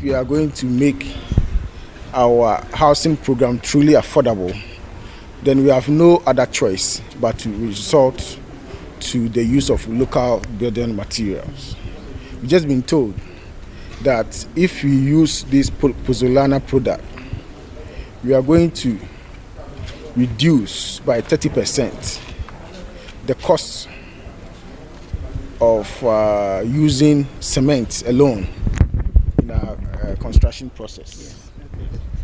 if we are going to make our housing program truly affordable, then we have no other choice but to resort to the use of local building materials. We've just been told that if we use this pozzolane product, we are going to reduce by 30% the cost of using cement alone in our construction process.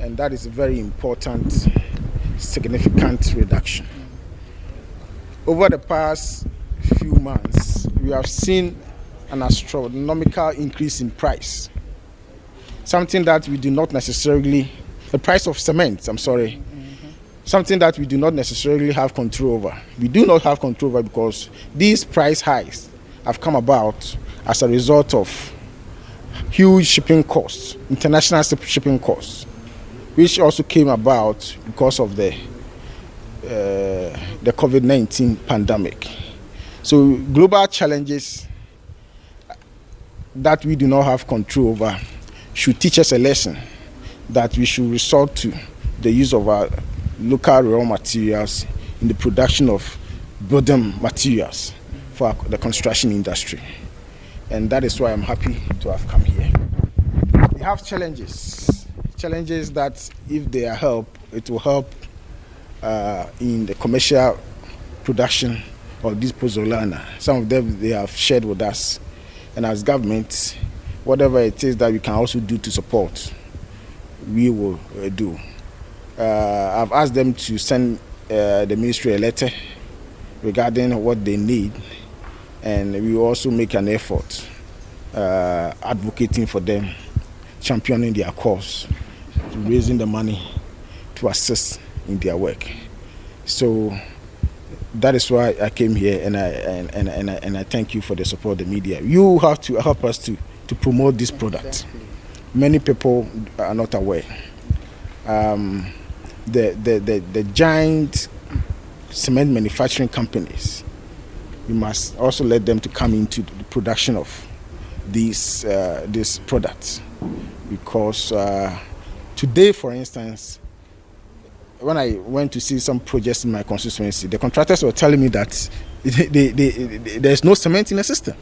And that is a very important, significant reduction. Over the past few months, we have seen an astronomical increase in price. Something that we do not necessarily, the price of cement, something that we do not necessarily have control over. We do not have control over because these price hikes have come about as a result of huge shipping costs, international shipping costs, which also came about because of the COVID-19 pandemic. So global challenges that we do not have control over should teach us a lesson that we should resort to the use of our local raw materials in the production of building materials for the construction industry. And that is why I'm happy to have come here. We have challenges that if they are helped, it will help in the commercial production of this pozzolane. Some of them they have shared with us, and as government, whatever it is that we can also do to support, we will do. I've asked them to send the ministry a letter regarding what they need, and we will also make an effort advocating for them, championing their cause, raising the money to assist in their work. So that is why I came here, and I thank you for the support of the media. You have to help us to promote this product. Many people are not aware. The giant cement manufacturing companies, we must also let them to come into the production of these products, because today, for instance, when I went to see some projects in my constituency, the contractors were telling me that there's no cement in the system.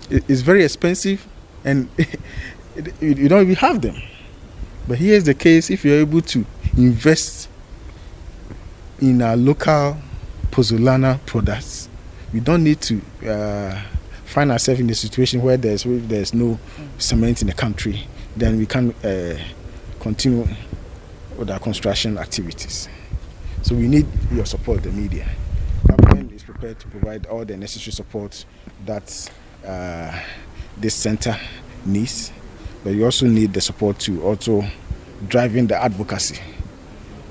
It's very expensive, and you don't even have them. But here's the case: if you're able to invest in our local pozzolane products, we don't need to find ourselves in a situation where there's no cement in the country. Then we can continue with our construction activities. So we need your support, the media. Government is prepared to provide all the necessary support that this center needs, but you also need the support to also driving the advocacy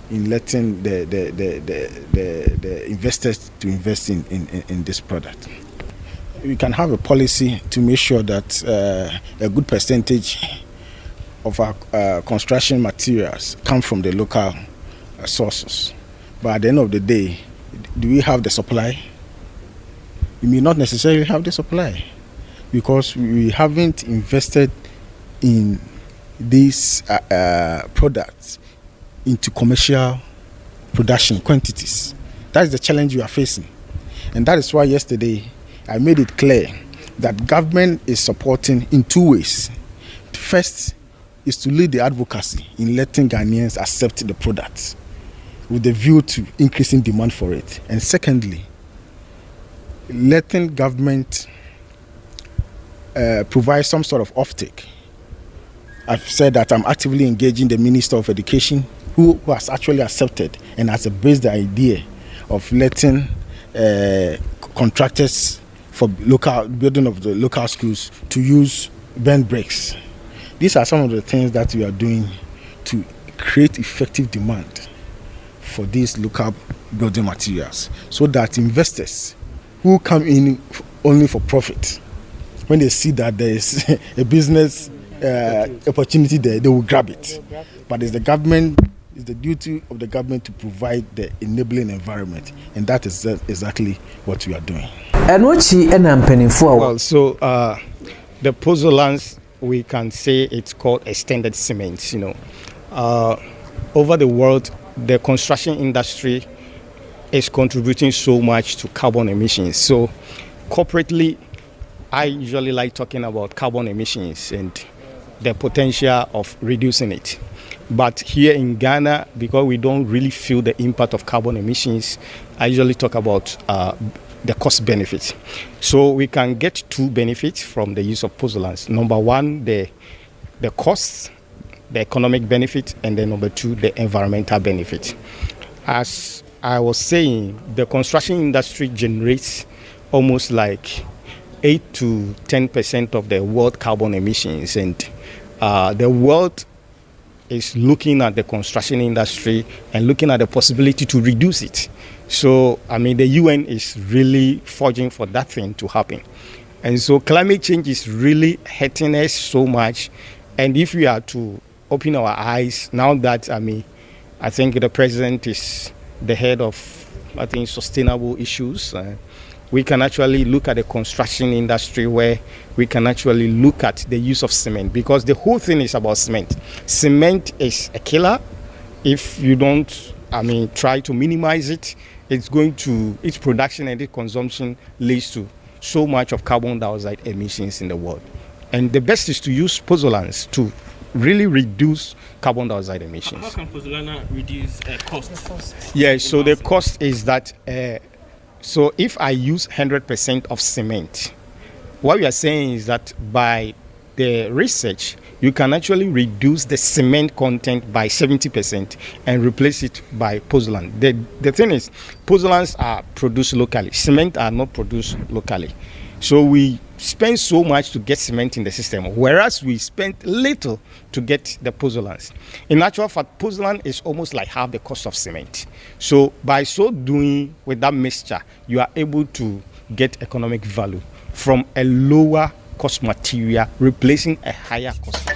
in letting the investors to invest in this product. We can have a policy to make sure that a good percentage of our construction materials come from the local sources. But at the end of the day, do we have the supply? We may not necessarily have the supply, because we haven't invested in these products into commercial production quantities. That is the challenge we are facing. And that is why yesterday I made it clear that government is supporting in two ways. First is to lead the advocacy in letting Ghanaians accept the product with the view to increasing demand for it. And secondly, letting government provide some sort of offtake. I've said that I'm actively engaging the Minister of Education, who has actually accepted and has embraced the idea of letting contractors for local building of the local schools to use bent bricks. These are some of the things that we are doing to create effective demand for these local building materials, so that investors who come in only for profit, when they see that there is a business opportunity there, they will grab it. But it's the duty of the government to provide the enabling environment, and that is exactly what we are doing. And what she and I'm penning for? Well, so the pozzolanes we can say it's called extended cement. Over the world, the construction industry is contributing so much to carbon emissions. So corporately, I usually like talking about carbon emissions and the potential of reducing it. But here in Ghana, because we don't really feel the impact of carbon emissions, I usually talk about the cost benefits. So we can get two benefits from the use of pozzolans. Number one, the costs, the economic benefit, and then number two, the environmental benefit. As I was saying, the construction industry generates almost like 8 to 10% of the world carbon emissions, and the world is looking at the construction industry and looking at the possibility to reduce it. So, the UN is really forging for that thing to happen. And so climate change is really hurting us so much. And if we are to open our eyes, now that, I think the president is the head of, sustainable issues, we can actually look at the construction industry where we can actually look at the use of cement, because the whole thing is about cement. Cement is a killer. If you don't, try to minimize it, its production and its consumption leads to so much of carbon dioxide emissions in the world. And the best is to use pozzolans to really reduce carbon dioxide emissions. How can pozzolana reduce costs? Yeah, so the cost is that so if I use 100% of cement, what we are saying is that by the research, you can actually reduce the cement content by 70% and replace it by pozzolan. The thing is, pozzolans are produced locally. Cement are not produced locally. So we spend so much to get cement in the system, whereas we spend little to get the pozzolans. In actual fact, pozzolan is almost like half the cost of cement. So by so doing with that mixture, you are able to get economic value from a lower cost material, replacing a higher cost.